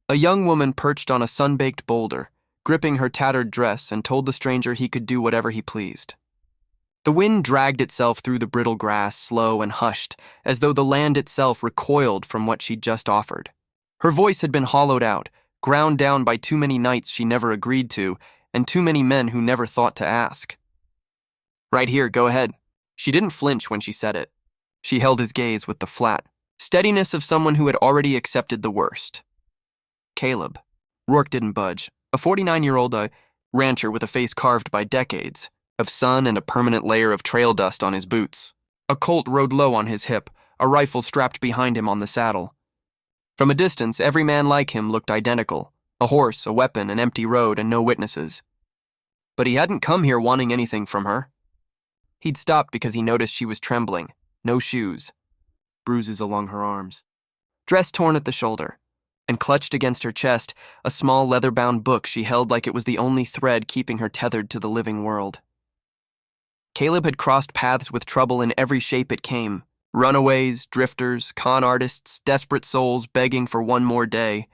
A young woman perched on a sun-baked boulder, gripping her tattered dress, and told the stranger he could do whatever he pleased. The wind dragged itself through the brittle grass, slow and hushed, as though the land itself recoiled from what she'd just offered. Her voice had been hollowed out, ground down by too many nights she never agreed to, and too many men who never thought to ask. "Right here, go ahead." She didn't flinch when she said it. She held his gaze with the flat steadiness of someone who had already accepted the worst. Caleb. Rourke didn't budge. A 49-year-old rancher with a face carved by decades of sun and a permanent layer of trail dust on his boots. A Colt rode low on his hip, a rifle strapped behind him on the saddle. From a distance, every man like him looked identical. A horse, a weapon, an empty road, and no witnesses. But he hadn't come here wanting anything from her. He'd stopped because he noticed she was trembling. No shoes. Bruises along her arms. Dress torn at the shoulder. And clutched against her chest, a small leather-bound book she held like it was the only thread keeping her tethered to the living world. Caleb had crossed paths with trouble in every shape it came. Runaways, drifters, con artists, desperate souls begging for one more day.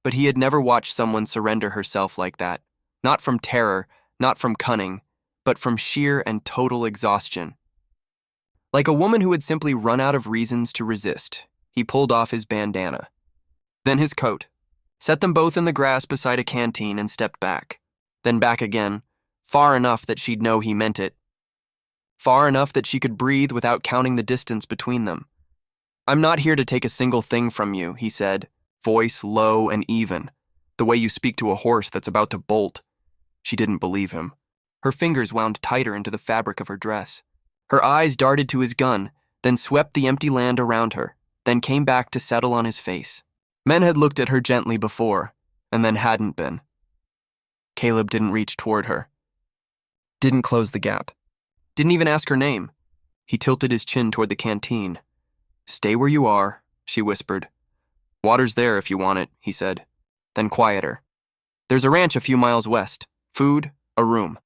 But he had never watched someone surrender herself like that. Not from terror, not from cunning, but from sheer and total exhaustion. Like a woman who had simply run out of reasons to resist, he pulled off his bandana. Then his coat, set them both in the grass beside a canteen and stepped back. Then back again, far enough that she'd know he meant it. Far enough that she could breathe without counting the distance between them. "I'm not here to take a single thing from you," he said, voice low and even, the way you speak to a horse that's about to bolt. She didn't believe him. Her fingers wound tighter into the fabric of her dress. Her eyes darted to his gun, then swept the empty land around her, then came back to settle on his face. Men had looked at her gently before, and then hadn't been. Caleb didn't reach toward her. Didn't close the gap. Didn't even ask her name. He tilted his chin toward the canteen. "Stay where you are," she whispered. "Water's there if you want it," he said. Then quieter. "There's a ranch a few miles west. Food, a room."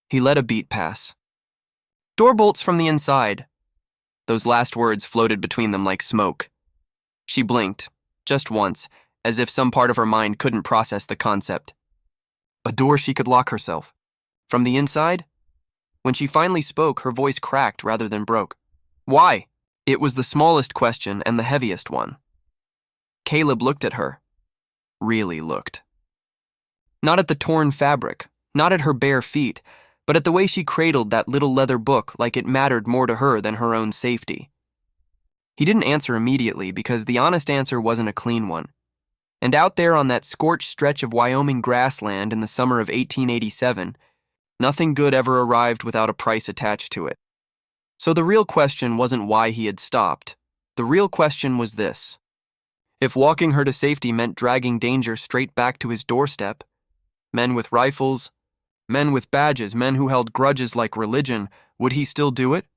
He let a beat pass. "Door bolts from the inside." Those last words floated between them like smoke. She blinked, just once, as if some part of her mind couldn't process the concept. A door she could lock herself. From the inside? When she finally spoke, her voice cracked rather than broke. "Why?" It was the smallest question and the heaviest one. Caleb looked at her. Really looked. Not at the torn fabric, not at her bare feet, but at the way she cradled that little leather book like it mattered more to her than her own safety. He didn't answer immediately because the honest answer wasn't a clean one. And out there on that scorched stretch of Wyoming grassland in the summer of 1887, nothing good ever arrived without a price attached to it. So the real question wasn't why he had stopped. The real question was this. If walking her to safety meant dragging danger straight back to his doorstep, men with rifles, men with badges, men who held grudges like religion, would he still do it?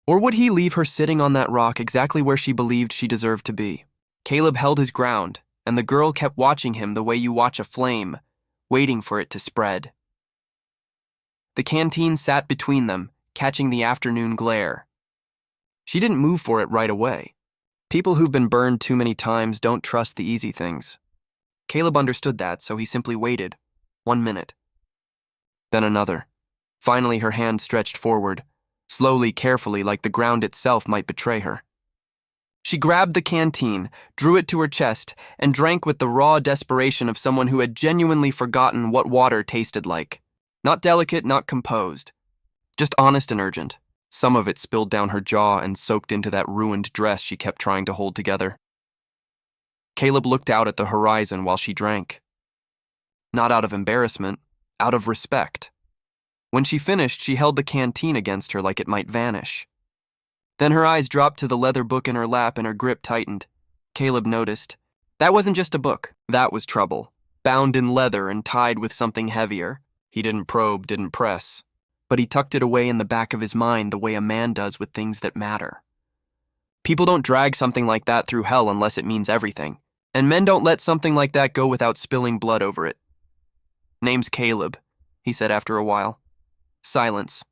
Or would he leave her sitting on that rock exactly where she believed she deserved to be? Caleb held his ground, and the girl kept watching him the way you watch a flame, waiting for it to spread. The canteen sat between them, catching the afternoon glare. She didn't move for it right away. People who've been burned too many times don't trust the easy things. Caleb understood that, so he simply waited. 1 minute. Then another. Finally, her hand stretched forward, slowly, carefully, like the ground itself might betray her. She grabbed the canteen, drew it to her chest, and drank with the raw desperation of someone who had genuinely forgotten what water tasted like. Not delicate, not composed. Just honest and urgent. Some of it spilled down her jaw and soaked into that ruined dress she kept trying to hold together. Caleb looked out at the horizon while she drank. Not out of embarrassment, out of respect. When she finished, she held the canteen against her like it might vanish. Then her eyes dropped to the leather book in her lap and her grip tightened. Caleb noticed. That wasn't just a book. That was trouble. Bound in leather and tied with something heavier. He didn't probe, didn't press. But he tucked it away in the back of his mind the way a man does with things that matter. People don't drag something like that through hell unless it means everything. And men don't let something like that go without spilling blood over it. "Name's Caleb," he said after a while. Silence.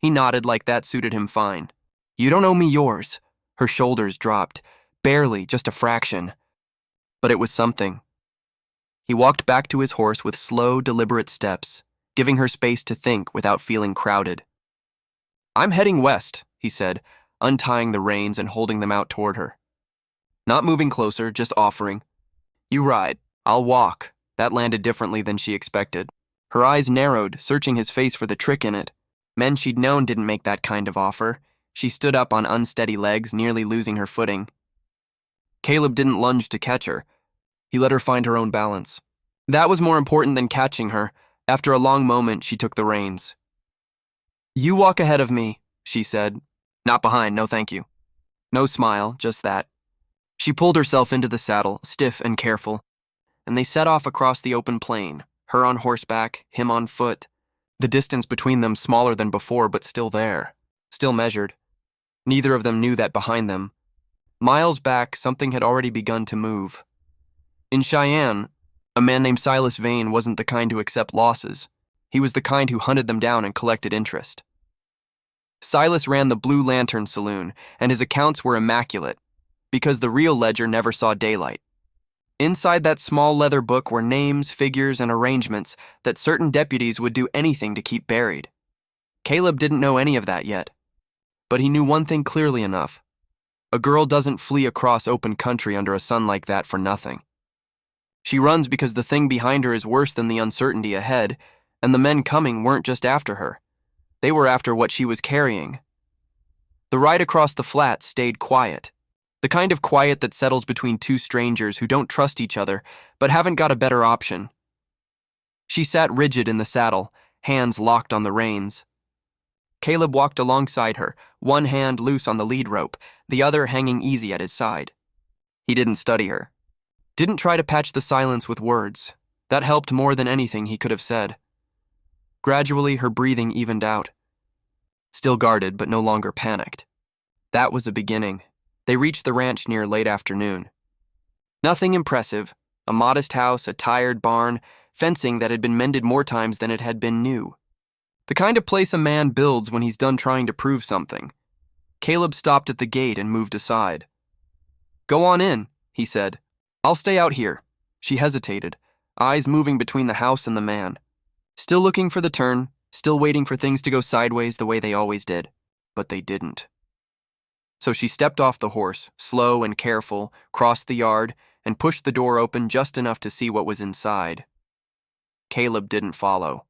He nodded like that suited him fine. "You don't owe me yours." Her shoulders dropped. Barely, just a fraction. But it was something. He walked back to his horse with slow, deliberate steps, giving her space to think without feeling crowded. "I'm heading west," he said, untying the reins and holding them out toward her. Not moving closer, just offering. "You ride. I'll walk." That landed differently than she expected. Her eyes narrowed, searching his face for the trick in it. Men she'd known didn't make that kind of offer. She stood up on unsteady legs, nearly losing her footing. Caleb didn't lunge to catch her. He let her find her own balance. That was more important than catching her. After a long moment, she took the reins. "You walk ahead of me," she said. "Not behind, no thank you." No smile, just that. She pulled herself into the saddle, stiff and careful, and they set off across the open plain, her on horseback, him on foot, the distance between them smaller than before but still there, still measured. Neither of them knew that behind them, miles back, something had already begun to move. In Cheyenne, a man named Silas Vane wasn't the kind to accept losses. He was the kind who hunted them down and collected interest. Silas ran the Blue Lantern Saloon, and his accounts were immaculate, because the real ledger never saw daylight. Inside that small leather book were names, figures, and arrangements that certain deputies would do anything to keep buried. Caleb didn't know any of that yet, but he knew one thing clearly enough. A girl doesn't flee across open country under a sun like that for nothing. She runs because the thing behind her is worse than the uncertainty ahead, and the men coming weren't just after her. They were after what she was carrying. The ride across the flat stayed quiet. The kind of quiet that settles between two strangers who don't trust each other but haven't got a better option. She sat rigid in the saddle, hands locked on the reins. Caleb walked alongside her, one hand loose on the lead rope, the other hanging easy at his side. He didn't study her. Didn't try to patch the silence with words. That helped more than anything he could have said. Gradually, her breathing evened out. Still guarded, but no longer panicked. That was a beginning. They reached the ranch near late afternoon. Nothing impressive. A modest house, a tired barn, fencing that had been mended more times than it had been new. The kind of place a man builds when he's done trying to prove something. Caleb stopped at the gate and moved aside. "Go on in," he said. "I'll stay out here." She hesitated, eyes moving between the house and the man. Still looking for the turn, still waiting for things to go sideways the way they always did. But they didn't. So she stepped off the horse, slow and careful, crossed the yard, and pushed the door open just enough to see what was inside. Caleb didn't follow.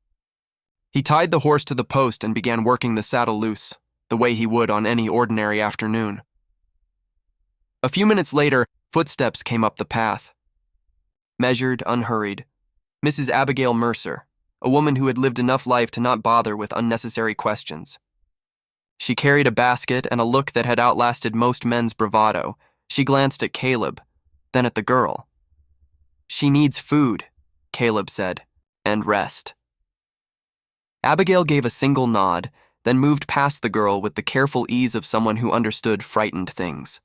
He tied the horse to the post and began working the saddle loose, the way he would on any ordinary afternoon. A few minutes later, footsteps came up the path. Measured, unhurried. Mrs. Abigail Mercer, a woman who had lived enough life to not bother with unnecessary questions. She carried a basket and a look that had outlasted most men's bravado. She glanced at Caleb, then at the girl. "She needs food," Caleb said, "and rest." Abigail gave a single nod, then moved past the girl with the careful ease of someone who understood frightened things.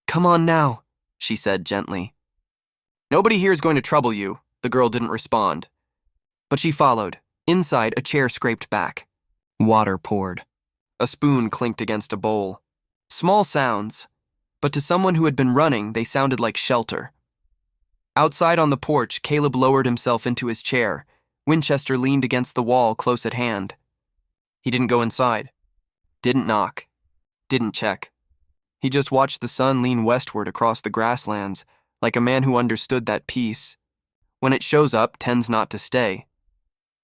"Come on now," she said gently. "Nobody here is going to trouble you," the girl didn't respond. But she followed. Inside, a chair scraped back. Water poured. A spoon clinked against a bowl. Small sounds, but to someone who had been running, they sounded like shelter. Outside on the porch, Caleb lowered himself into his chair. Winchester leaned against the wall close at hand. He didn't go inside. Didn't knock. Didn't check. He just watched the sun lean westward across the grasslands, like a man who understood that peace, when it shows up, tends not to stay.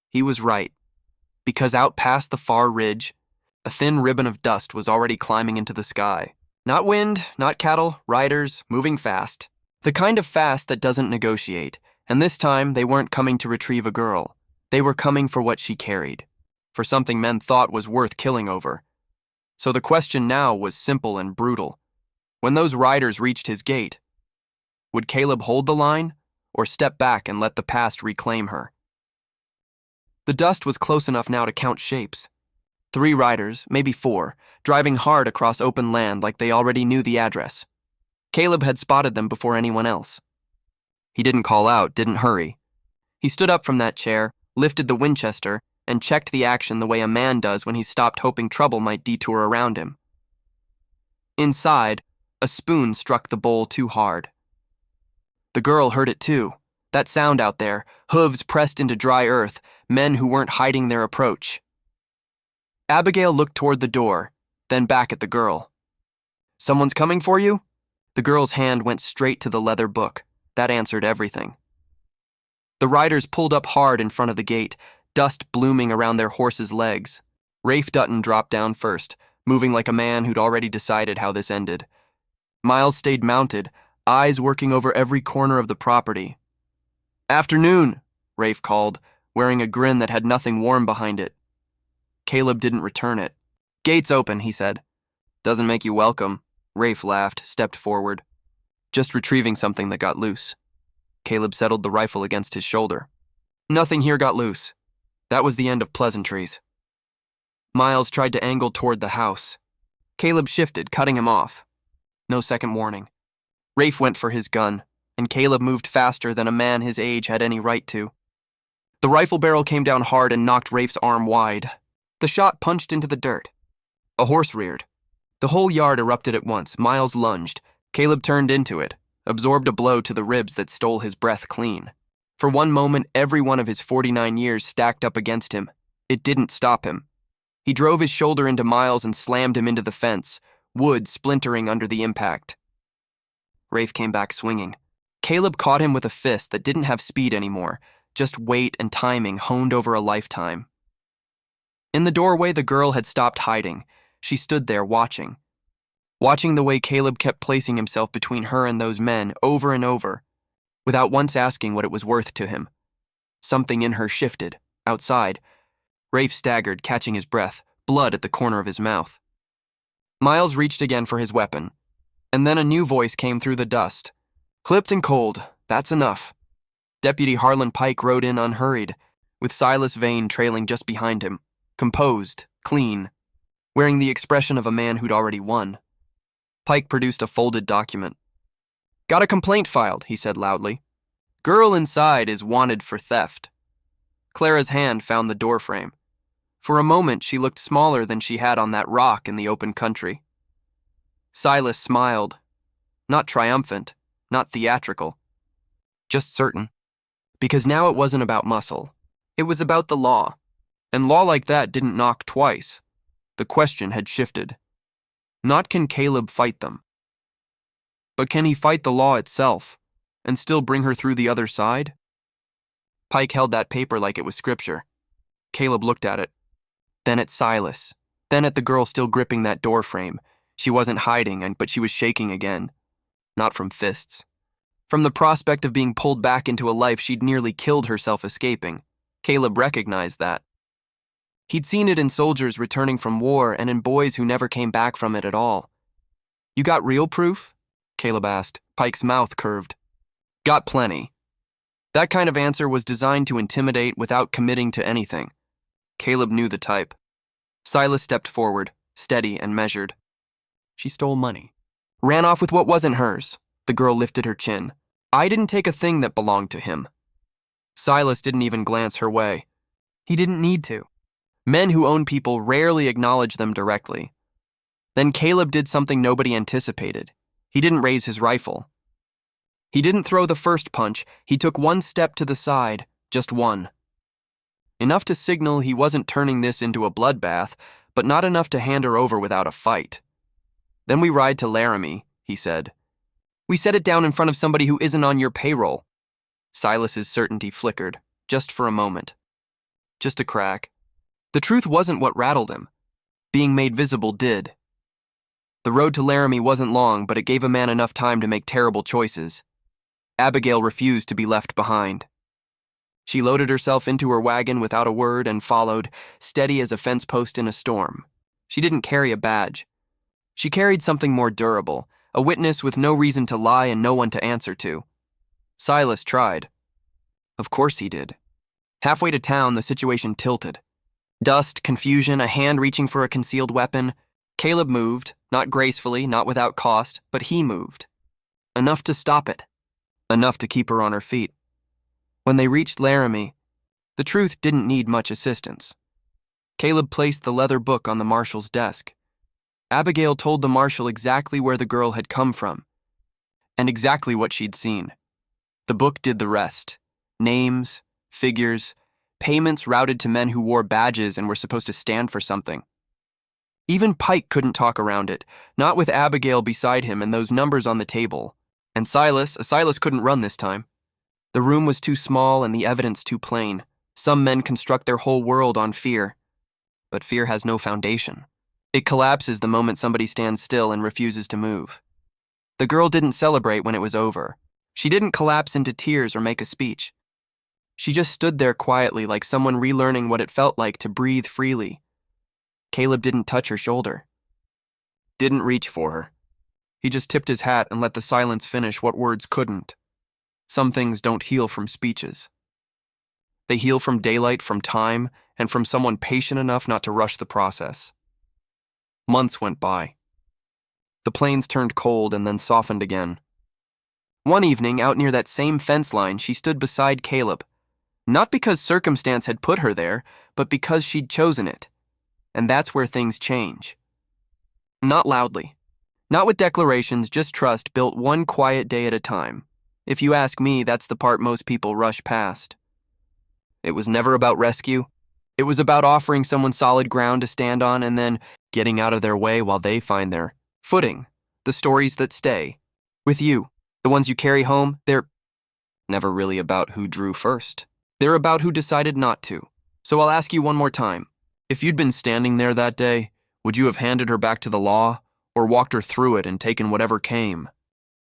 He was right, because out past the far ridge, a thin ribbon of dust was already climbing into the sky. Not wind, not cattle, riders, moving fast. The kind of fast that doesn't negotiate, and this time they weren't coming to retrieve a girl. They were coming for what she carried, for something men thought was worth killing over. So the question now was simple and brutal. When those riders reached his gate, would Caleb hold the line, or step back and let the past reclaim her? The dust was close enough now to count shapes. 3 riders, maybe 4, driving hard across open land like they already knew the address. Caleb had spotted them before anyone else. He didn't call out, didn't hurry. He stood up from that chair, lifted the Winchester, and checked the action the way a man does when he's stopped hoping trouble might detour around him. Inside, a spoon struck the bowl too hard. The girl heard it too. That sound out there, hooves pressed into dry earth, men who weren't hiding their approach. Abigail looked toward the door, then back at the girl. "Someone's coming for you?" The girl's hand went straight to the leather book. That answered everything. The riders pulled up hard in front of the gate, dust blooming around their horses' legs. Rafe Dutton dropped down first, moving like a man who'd already decided how this ended. Miles stayed mounted, eyes working over every corner of the property. "Afternoon," Rafe called, wearing a grin that had nothing warm behind it. Caleb didn't return it. "Gate's open," he said. "Doesn't make you welcome." Rafe laughed, stepped forward. "Just retrieving something that got loose." Caleb settled the rifle against his shoulder. "Nothing here got loose. That was the end of pleasantries." Miles tried to angle toward the house. Caleb shifted, cutting him off. No second warning. Rafe went for his gun, and Caleb moved faster than a man his age had any right to. The rifle barrel came down hard and knocked Rafe's arm wide. The shot punched into the dirt. A horse reared. The whole yard erupted at once. Miles lunged. Caleb turned into it, absorbed a blow to the ribs that stole his breath clean. For one moment, every one of his 49 years stacked up against him. It didn't stop him. He drove his shoulder into Miles and slammed him into the fence, wood splintering under the impact. Rafe came back swinging. Caleb caught him with a fist that didn't have speed anymore, just weight and timing honed over a lifetime. In the doorway, the girl had stopped hiding. She stood there watching the way Caleb kept placing himself between her and those men over and over, without once asking what it was worth to him. Something in her shifted. Outside, Rafe staggered, catching his breath, blood at the corner of his mouth. Miles reached again for his weapon, and then a new voice came through the dust. "Clipped and cold, that's enough." Deputy Harlan Pike rode in unhurried, with Silas Vane trailing just behind him, composed, clean, wearing the expression of a man who'd already won. Pike produced a folded document. "Got a complaint filed," he said loudly. "Girl inside is wanted for theft." Clara's hand found the doorframe. For a moment, she looked smaller than she had on that rock in the open country. Silas smiled. Not triumphant, not theatrical. Just certain. Because now it wasn't about muscle. It was about the law. And law like that didn't knock twice. The question had shifted. Not can Caleb fight them, but can he fight the law itself and still bring her through the other side? Pike held that paper like it was scripture. Caleb looked at it, then at Silas, then at the girl still gripping that doorframe. She wasn't hiding, but she was shaking again. Not from fists. From the prospect of being pulled back into a life she'd nearly killed herself escaping. Caleb recognized that. He'd seen it in soldiers returning from war and in boys who never came back from it at all. "You got real proof?" Caleb asked. Pike's mouth curved. "Got plenty." That kind of answer was designed to intimidate without committing to anything. Caleb knew the type. Silas stepped forward, steady and measured. "She stole money. Ran off with what wasn't hers." The girl lifted her chin. "I didn't take a thing that belonged to him." Silas didn't even glance her way. He didn't need to. Men who own people rarely acknowledge them directly. Then Caleb did something nobody anticipated. He didn't raise his rifle. He didn't throw the first punch. He took one step to the side, just one. Enough to signal he wasn't turning this into a bloodbath, but not enough to hand her over without a fight. "Then we ride to Laramie," he said. "We set it down in front of somebody who isn't on your payroll." Silas's certainty flickered, just for a moment. Just a crack. The truth wasn't what rattled him. Being made visible did. The road to Laramie wasn't long, but it gave a man enough time to make terrible choices. Abigail refused to be left behind. She loaded herself into her wagon without a word and followed, steady as a fence post in a storm. She didn't carry a badge. She carried something more durable, a witness with no reason to lie and no one to answer to. Silas tried. Of course he did. Halfway to town, the situation tilted. Dust, confusion, a hand reaching for a concealed weapon. Caleb moved, not gracefully, not without cost, but he moved. Enough to stop it. Enough to keep her on her feet. When they reached Laramie, the truth didn't need much assistance. Caleb placed the leather book on the marshal's desk. Abigail told the marshal exactly where the girl had come from, and exactly what she'd seen. The book did the rest. Names, figures, payments routed to men who wore badges and were supposed to stand for something. Even Pike couldn't talk around it, not with Abigail beside him and those numbers on the table. And Silas couldn't run this time. The room was too small and the evidence too plain. Some men construct their whole world on fear. But fear has no foundation. It collapses the moment somebody stands still and refuses to move. The girl didn't celebrate when it was over. She didn't collapse into tears or make a speech. She just stood there quietly like someone relearning what it felt like to breathe freely. Caleb didn't touch her shoulder. Didn't reach for her. He just tipped his hat and let the silence finish what words couldn't. Some things don't heal from speeches. They heal from daylight, from time, and from someone patient enough not to rush the process. Months went by. The plains turned cold and then softened again. One evening, out near that same fence line, she stood beside Caleb. Not because circumstance had put her there, but because she'd chosen it. And that's where things change. Not loudly. Not with declarations, just trust built one quiet day at a time. If you ask me, that's the part most people rush past. It was never about rescue. It was about offering someone solid ground to stand on and then getting out of their way while they find their footing. The stories that stay. With you, the ones you carry home, they're never really about who drew first. They're about who decided not to. So I'll ask you one more time. If you'd been standing there that day, would you have handed her back to the law or walked her through it and taken whatever came?